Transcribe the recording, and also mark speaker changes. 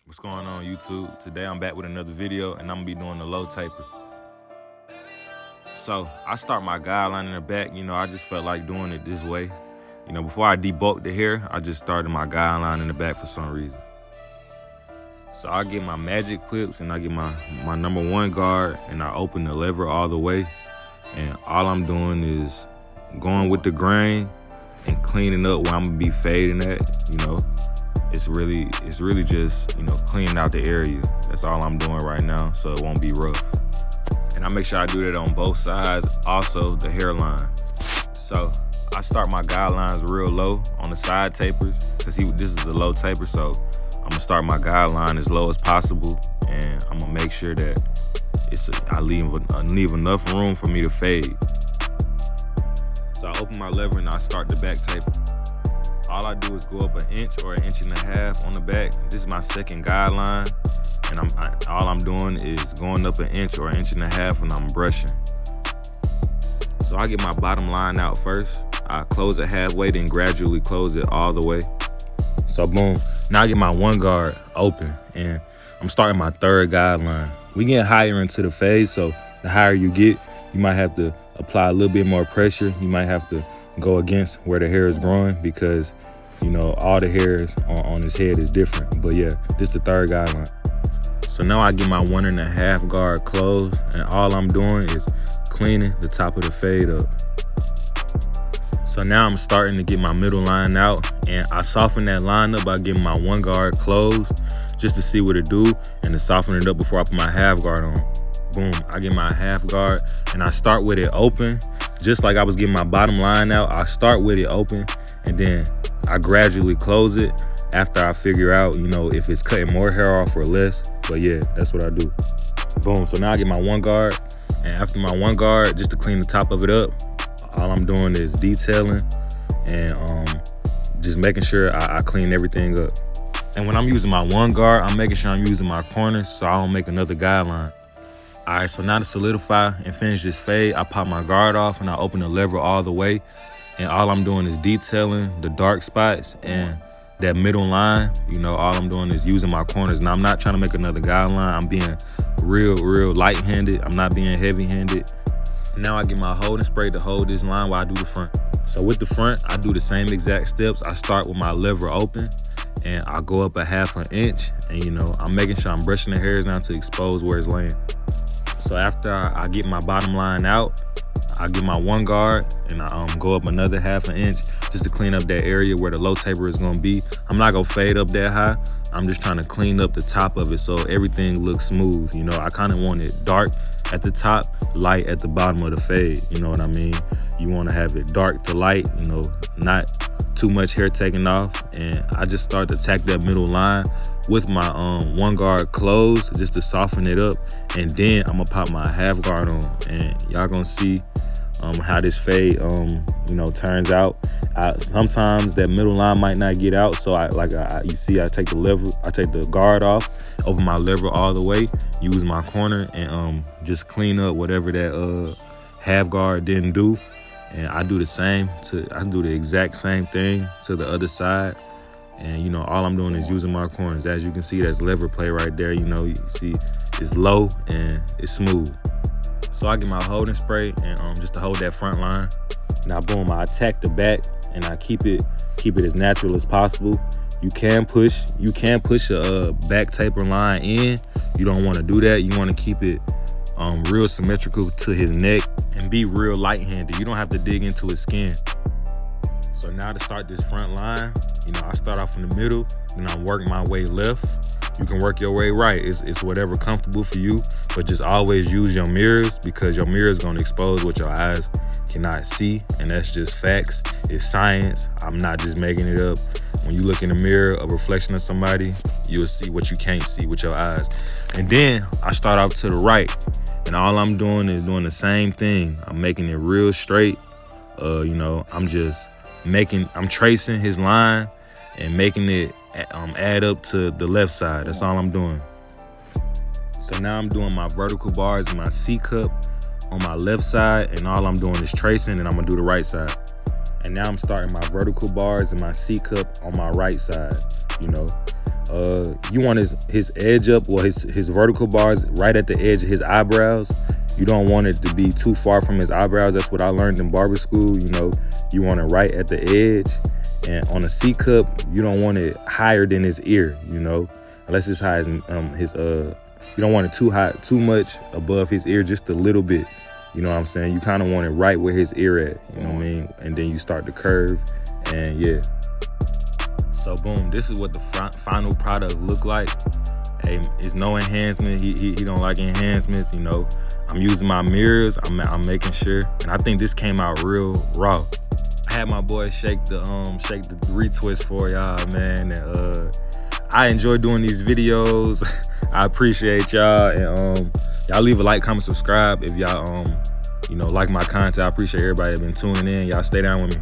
Speaker 1: What's going on, YouTube? Today I'm back with another video and I'm gonna be doing the low taper. So I start my guideline in the back. I just felt like doing it this way. Before I debulk the hair, I just started my guideline in the back for some reason. So I get my magic clips and I get my number 1 guard and I open the lever all the way. And all I'm doing is going with the grain and cleaning up where I'm gonna be fading at. It's really just, cleaning out the area. That's all I'm doing right now, so it won't be rough. And I make sure I do that on both sides, also the hairline. So I start my guidelines real low on the side tapers, because this is a low taper, so I'm gonna start my guideline as low as possible, and I'm gonna make sure that I leave enough room for me to fade. So I open my lever and I start the back taper. All I do is go up 1 inch or 1.5 inches on the back. This is my second guideline, and all I'm doing is going up 1 inch or 1.5 inches, and I'm brushing. So I get my bottom line out first. I close it halfway, then gradually close it all the way. So boom, now I get my 1 guard open, and I'm starting my 3rd guideline. We get higher into the phase, so the higher you get, you might have to apply a little bit more pressure. You might have to go against where the hair is growing, because all the hairs on his head is different. But yeah, this is the 3rd guideline. So now I get my 1.5 guard closed, and all I'm doing is cleaning the top of the fade up. So now I'm starting to get my middle line out, and I soften that line up by getting my 1 guard closed just to see what it do, and to soften it up before I put my half guard on. Boom, I get my half guard and I start with it open. Just like I was getting my bottom line out, I start with it open, and then I gradually close it after I figure out, if it's cutting more hair off or less. But yeah, that's what I do. Boom, so now I get my 1 guard, and after my 1 guard, just to clean the top of it up, all I'm doing is detailing and just making sure I clean everything up. And when I'm using my 1 guard, I'm making sure I'm using my corners so I don't make another guideline. All right, so now to solidify and finish this fade, I pop my guard off and I open the lever all the way. And all I'm doing is detailing the dark spots and that middle line. All I'm doing is using my corners. Now, I'm not trying to make another guideline. I'm being real light-handed. I'm not being heavy-handed. Now I get my holding spray to hold this line while I do the front. So with the front, I do the same exact steps. I start with my lever open, and I go up 1/2 inch. And, I'm making sure I'm brushing the hairs down to expose where it's laying. So after I get my bottom line out, I get my 1 guard and I go up another 1/2 inch just to clean up that area where the low taper is gonna be. I'm not gonna fade up that high. I'm just trying to clean up the top of it so everything looks smooth. I kind of want it dark at the top, light at the bottom of the fade. You know what I mean? You want to have it dark to light, not too much hair taken off. And I just start to attack that middle line with my 1 guard closed just to soften it up, and then I'm gonna pop my half guard on, and y'all gonna see how this fade turns out. Sometimes that middle line might not get out, so I take the guard off, open my lever all the way, use my corner, and just clean up whatever that half guard didn't do. And I do the exact same thing to the other side. And all I'm doing is using my corners. As you can see, that's lever play right there. You see it's low and it's smooth. So I get my holding spray and just to hold that front line. Now boom, I attack the back and I keep it as natural as possible. You can push a back taper line in. You don't want to do that. You want to keep it real symmetrical to his neck and be real light-handed. You don't have to dig into his skin. So now to start this front line, I start off in the middle, and I work my way left. You can work your way right. It's whatever comfortable for you, but just always use your mirrors, because your mirror is gonna expose what your eyes cannot see, and that's just facts. It's science. I'm not just making it up. When you look in the mirror, a reflection of somebody, you'll see what you can't see with your eyes. And then I start off to the right, and all I'm doing is doing the same thing. I'm making it real straight. I'm tracing his line and making it add up to the left side. That's all I'm doing. So now I'm doing my vertical bars and my C cup on my left side, and all I'm doing is tracing, and I'm gonna do the right side. And now I'm starting my vertical bars and my C cup on my right side. You want his edge up, or his vertical bars right at the edge of his eyebrows. You don't want it to be too far from his eyebrows. That's what I learned in barber school. You know, you want it right at the edge. And on a C cup, you don't want it higher than his ear, you know, unless it's high as you don't want it too high, too much above his ear, just a little bit. You know what I'm saying? You kind of want it right where his ear at, you know what I mean? And then you start to curve, and yeah. So boom, this is what the final product look like. Hey, it's no enhancement. He don't like enhancements, you know. I'm using my mirrors. I'm making sure, and I think this came out real raw. I had my boy shake the retwist for y'all, man. And I enjoy doing these videos. I appreciate y'all, and y'all leave a like, comment, subscribe if y'all like my content. I appreciate everybody that been tuning in. Y'all stay down with me.